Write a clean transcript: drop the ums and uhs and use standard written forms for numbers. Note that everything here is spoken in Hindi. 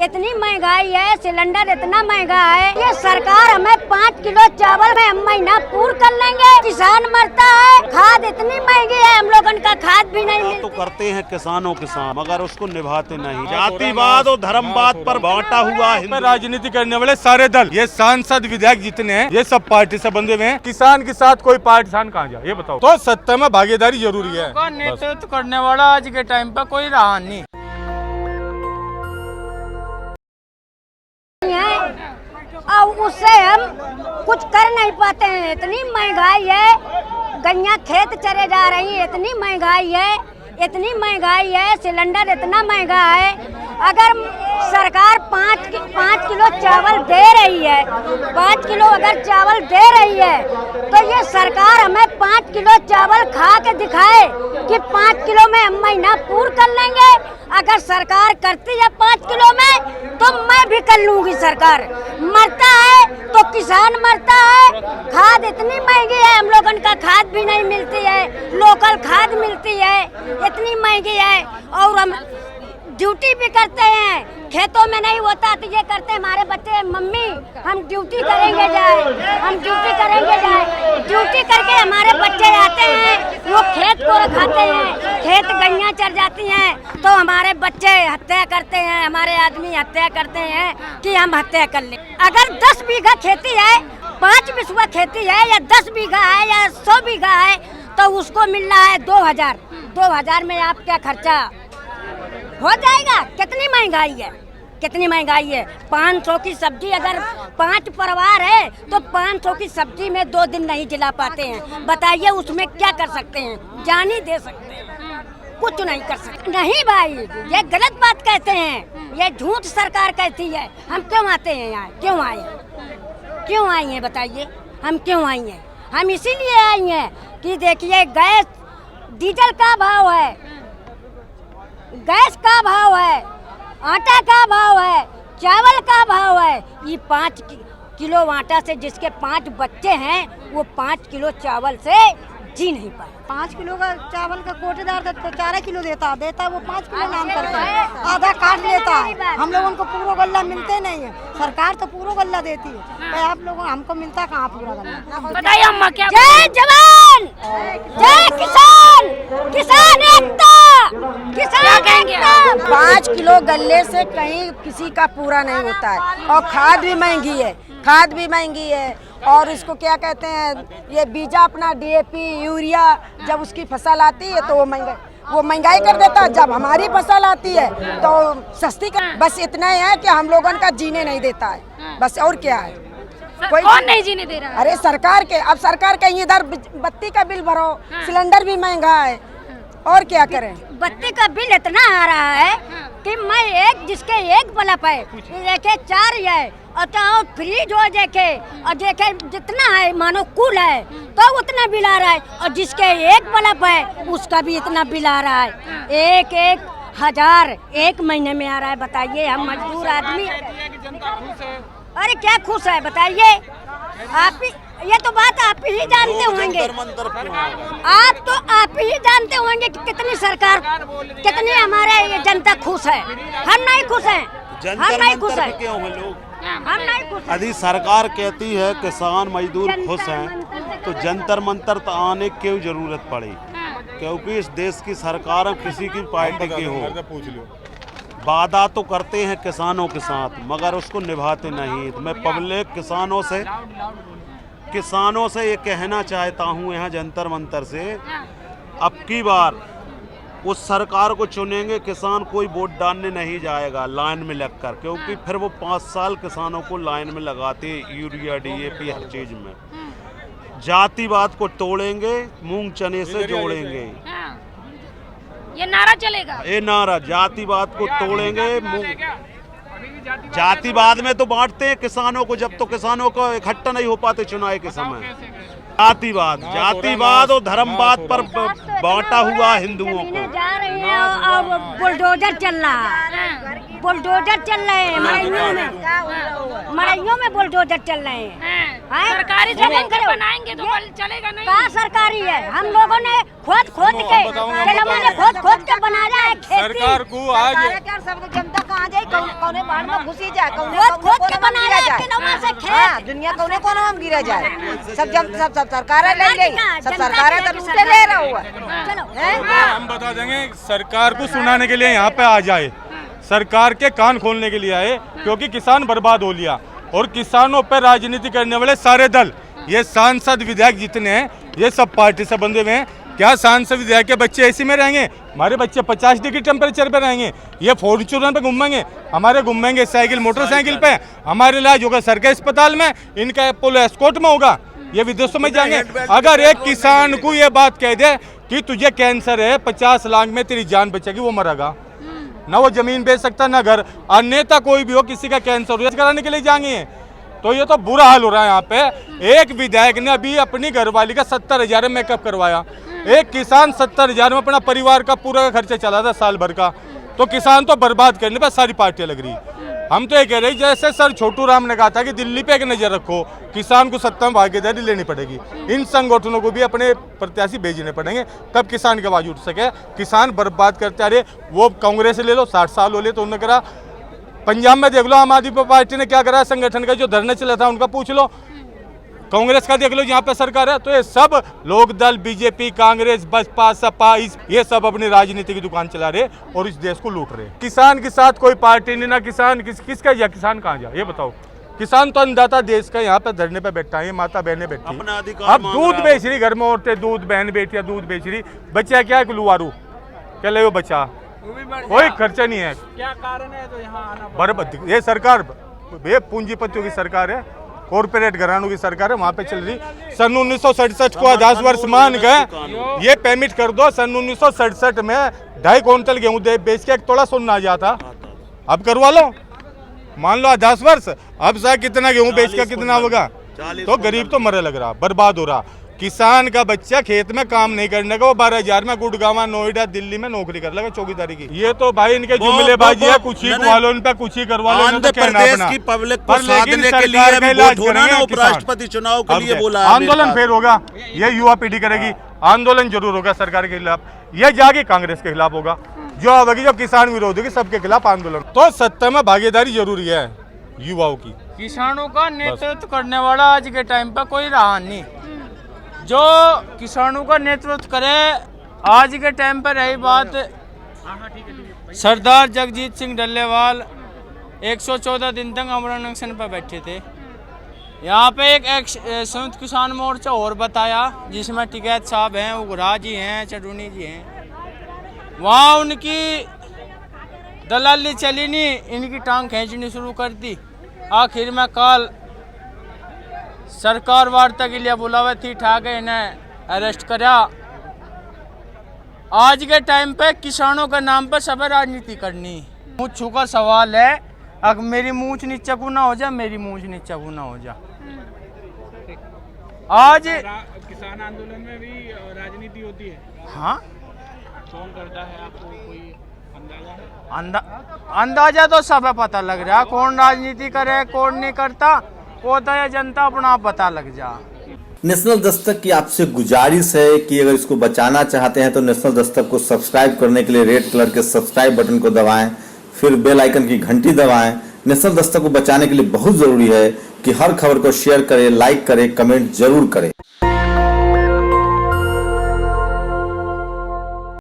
इतनी महंगाई है, सिलेंडर इतना महंगा है। ये सरकार हमें 5 किलो चावल में हम महीना पूरा कर लेंगे। किसान मरता है, खाद इतनी महंगी है, हम लोगों का खाद भी नहीं मिलती। तो करते हैं किसानों के साथ, मगर उसको निभाते नहीं। जातिवाद और धर्मवाद पर बांटा हुआ है। राजनीति करने वाले सारे दल, ये सांसद विधायक जितने हैं, ये सब पार्टी से बंधे हुए हैं। किसान के साथ कोई पार्टीशान कहाँ जाए, ये बताओ। तो सत्ता में भागीदारी जरूरी है। नेतृत्व करने वाला आज के टाइम पर कोई रहा नहीं। और उससे हम कुछ कर नहीं पाते हैं। इतनी महंगाई है, गैया खेत चरे जा रही है। इतनी महंगाई है, इतनी महंगाई है, सिलेंडर इतना महंगा है। अगर सरकार 5 किलो चावल दे रही है, 5 किलो अगर चावल दे रही है, तो ये सरकार हमें 5 किलो चावल खा के दिखाए कि 5 किलो में हम महीना पूरा कर लेंगे। अगर सरकार करती है 5 किलो में, तो मैं भी कर लूंगी। सरकार मरता है तो किसान मरता है। खाद इतनी महंगी है, हम लोगों का खाद भी नहीं मिलती है, लोकल खाद मिलती है, इतनी महंगी है। और हम ड्यूटी भी करते हैं, खेतों में नहीं होता तो ये करते हैं हमारे बच्चे, मम्मी हम ड्यूटी करेंगे जाए, हम ड्यूटी करेंगे जाए। ड्यूटी करके हमारे बच्चे आते हैं, वो खेत को खाते हैं, खेत गैया चर जाती हैं, तो हमारे बच्चे हत्या करते हैं, हमारे आदमी हत्या करते हैं कि हम हत्या कर लें। अगर 10 बीघा खेती है, 5 बिस्वा खेती है, या 10 बीघा है, या 100 बीघा है, तो उसको मिल रहा है 2000। 2000 में आप क्या खर्चा हो जाएगा? कितनी महंगाई है, कितनी महंगाई है। 500 की सब्जी, अगर 5 परिवार है तो 500 की सब्जी में 2 दिन नहीं जिला पाते हैं। बताइए उसमें क्या कर सकते हैं? जान ही दे सकते हैं, कुछ नहीं कर सकते। नहीं भाई, ये गलत बात कहते हैं, ये झूठ सरकार कहती है। हम क्यों आते हैं यहाँ? क्यों आए? क्यों आई हैं बताइए? हम क्यों आई हैं? हम इसीलिए आई हैं कि देखिए गैस, डीजल का भाव है, गैस का भाव है, आटा का भाव है, चावल का भाव है। ये 5 किलो आटा से जिसके 5 बच्चे हैं, वो 5 किलो चावल से जी नहीं पाए। 5 किलो का चावल का कोटेदार तो 4 किलो देता है, वो 5 किलो नाम करता है, आधा काट लेता है। हम लोगों को पूरा गल्ला मिलते नहीं है, सरकार तो पूरा गल्ला देती है। तो आप लोगों हमको मिलता कहाँ पूरा गल्ला? बताइए अम्मा क्या? जय जवान, जय किसान, किसान एकता, किसान एकता। 5 किलो गल्ले से कहीं किसी का पूरा नहीं होता है। और खाद भी महंगी है, खाद भी महंगी है। और इसको क्या कहते हैं, ये बीजा अपना DAP यूरिया, जब उसकी फसल आती है तो वो महंगाई कर देता है। जब हमारी फसल आती है तो सस्ती कर। बस इतना ही है कि हम लोगों का जीने नहीं देता है, बस। और क्या है? कोई कौन नहीं जीने दे रहा है? अरे सरकार के, अब सरकार कहीं इधर बत्ती का बिल भरो, सिलेंडर भी महंगा है, और क्या करें? बत्ती का बिल इतना आ रहा है कि मैं जिसके एक बल्ब है, देखे 4 है, और तो फ्रिज हो देखे, और देखे जितना है मानो कूल है, तो उतना बिल आ रहा है। और जिसके एक बल्ब है, उसका भी इतना बिल आ रहा है। 1-1 हजार एक महीने में आ रहा है। बताइए, हम मजदूर आदमी, अरे क्या खुश है बताइए? आप ही, ये तो बात आप ही जानते होंगे। आप ही जानते होंगे कि कितनी सरकार, कितनी हमारे जनता खुश है। हम नहीं खुश हैं, हम नहीं खुश हैं। क्यों हैं लोग? हम नहीं खुश हैं। यदि सरकार कहती है किसान मजदूर खुश हैं, तो जंतर मंतर तो आने की क्यों जरूरत पड़ी? क्योंकि इस देश की सरकार किसी की पार्टी की हो, वादा तो करते हैं किसानों के साथ, मगर उसको निभाते नहीं। तो मैं पब्लिक किसानों से ये कहना चाहता हूँ यहाँ जंतर मंतर से, अब की बार उस सरकार को चुनेंगे, किसान कोई वोट डालने नहीं जाएगा लाइन में लगकर, क्योंकि फिर वो 5 साल किसानों को लाइन में लगाते, यूरिया DAP हर चीज में। जातिवाद को तोड़ेंगे, मूंग चने से जोड़ेंगे। ये नारा चलेगा, ये नारा जातिवाद को तोड़ेंगे। जातिवाद में तो बांटते हैं किसानों को, जब तो किसानों को इकट्ठा नहीं हो पाते चुनाव के समय। जातिवाद और धर्मवाद पर बांटा हुआ हिंदुओं जमीनें को। जा रही हैं और बुलडोजर चल रहा है, बुलडोजर चल रहे हैं मड़इयों में बुलडोजर चल रहे हैं। सरकारी जमीन पे बनाएंगे तो चलेगा नहीं। कहाँ सरकारी है? हम लोगों ने खोद के खोद के बनाया है खेती। सरकार को आज सब जनता कहाँ जाए कौने बाढ़ में घुसी जाए खोद के बनाया है किनवा से खेत। दुनिया कोने कोने में गिरा जाए सब सरकार ले गई, सब सरकार तो लूटे ले रहा हुआ। चलो हम बता देंगे सरकार को सुनाने के लिए यहाँ पे आ जाए, सरकार के कान खोलने के लिए आए, क्योंकि किसान बर्बाद हो लिया और किसानों पर राजनीति करने वाले सारे दल, ये सांसद विधायक जितने हैं ये सब पार्टी से बंधे हुए हैं। क्या सांसद विधायक के बच्चे एसी में रहेंगे? हमारे बच्चे 50 डिग्री टेम्परेचर पे रहेंगे? ये फॉर्च्यूनर पे घूमेंगे? हमारे घूमेंगे साइकिल मोटरसाइकिल पे? हमारे इलाज होगा सरकारी अस्पताल में, इनका अपोलो एस्कॉर्ट में होगा, ये विदेशों में जाएंगे। अगर एक किसान को ये बात कह दे कि तुझे कैंसर है, 50 लाख में तेरी जान बचेगी, वो मरेगा ना, वो जमीन बेच सकता ना घर। और नेता कोई भी हो, किसी का कैंसर हो कराने के लिए जाएंगे, तो ये तो बुरा हाल हो रहा है यहाँ पे। एक विधायक ने अभी अपनी घरवाली का 70,000 में मेकअप करवाया, एक किसान 70,000 में अपना परिवार का पूरा खर्चा चला था साल भर का। तो किसान तो बर्बाद करने पर सारी पार्टियां लग रही। हम तो ये कह रहे जैसे सर छोटू राम ने कहा था कि दिल्ली पे एक नजर रखो, किसान को सत्ता में भागीदारी लेनी पड़ेगी, इन संगठनों को भी अपने प्रत्याशी भेजने पड़ेंगे, तब किसान की आवाज उठ सके। किसान बर्बाद करते आ रहे, वो कांग्रेस ले लो 60 साल हो ले तो उन्होंने करा। पंजाब में देख लो आम आदमी पार्टी ने क्या करा, संगठन का जो धरना चला था उनका पूछ लो, कांग्रेस का देख लो यहाँ पे सरकार है। तो ये सब लोक दल, बीजेपी, कांग्रेस, बसपा, सपा, ये सब अपनी राजनीति की दुकान चला रहे और इस देश को लूट रहे। किसान के साथ कोई पार्टी नहीं, ना किसान किसका जा, किसान कहाँ जा, ये बताओ। किसान तो अन्नदाता देश का, यहाँ पे धरने पे बैठा है, माता बहने बैठी, अपना अधिकार अब दूध बेच रही, घर में औरतें दूध, बहन बेटियां दूध बेच रही, बच्चा क्या है लुवारू, क्या ले वो बच्चा, कोई खर्चा नहीं है। क्या कारण है तो यहाँ आना बर्बाद, ये सरकार ये पूंजीपतियों की सरकार है, कॉर्पोरेट घरानों की सरकार है, वहां पे चल रही। सन 1967 को 10 वर्ष मान गए, ये पेमेंट कर दो। सन 1967 में 2.5 क्विंटल गेहूं बेच के 1 तोला सोना आ जाता, अब करवा लो, मान लो 10 वर्ष, अब शायद कितना गेहूं बेच के कितना होगा। तो गरीब तो मरे लग रहा, बर्बाद हो रहा। किसान का बच्चा खेत में काम नहीं करने का, वो 12,000 में गुड़गांव, नोएडा, दिल्ली में नौकरी कर लेगा चौकीदारी की। ये तो भाई इनके जुमलेबाजी है, कुछ ही करवा लो, इन पे कुछ ही करवा लो। आंध्र प्रदेश की पब्लिक को साधने के लिए अभी वोट होना ना, उपराष्ट्रपति चुनाव के लिए बोला आंदोलन फिर होगा, ये युवा पीढ़ी करेगी आंदोलन, जरूर होगा सरकार के खिलाफ, ये जाके कांग्रेस के खिलाफ होगा, जो होगी जो किसान विरोध होगी सबके खिलाफ आंदोलन। तो सत्ता में भागीदारी जरूरी है युवाओं की। किसानों का नेतृत्व करने वाला आज के टाइम पर कोई रहा नहीं, जो किसानों का नेतृत्व करे। आज के टाइम पर रही बात, सरदार जगजीत सिंह डल्लेवाल 114 दिन तक अमरण अनशन पर बैठे थे। यहाँ पे एक संयुक्त किसान मोर्चा और बताया, जिसमें टिकैत साहब हैं, उगरा जी हैं, चडूनी जी हैं, वहाँ उनकी दलाली चली नहीं, इनकी टांग खींचनी शुरू कर दी। आखिर में कल सरकार वार्ता के लिए बुलावे थी, ठाके इन्हें अरेस्ट करा। आज के टाइम पे किसानों के नाम पे सब राजनीति करनी। मूछ का सवाल है, अगर मेरी मूछ नीचे को ना हो जाए, मेरी मूछ नीचे को ना हो जाए। आज किसान आंदोलन में भी राजनीति होती है। हाँ, कौन करता है, आपको कोई अंदाजा है? अंदाजा तो सब पता लग रहा है, कौन राजनीति करे कौन नहीं करता, वो तो ये जनता अपना पता लग जा। नेशनल दस्तक की आपसे गुजारिश है कि अगर इसको बचाना चाहते हैं तो नेशनल दस्तक को सब्सक्राइब करने के लिए रेड कलर के सब्सक्राइब बटन को दबाएं, फिर बेल आइकन की घंटी दबाएं। नेशनल दस्तक को बचाने के लिए बहुत जरूरी है कि हर खबर को शेयर करें, लाइक करें, कमेंट जरूर करें।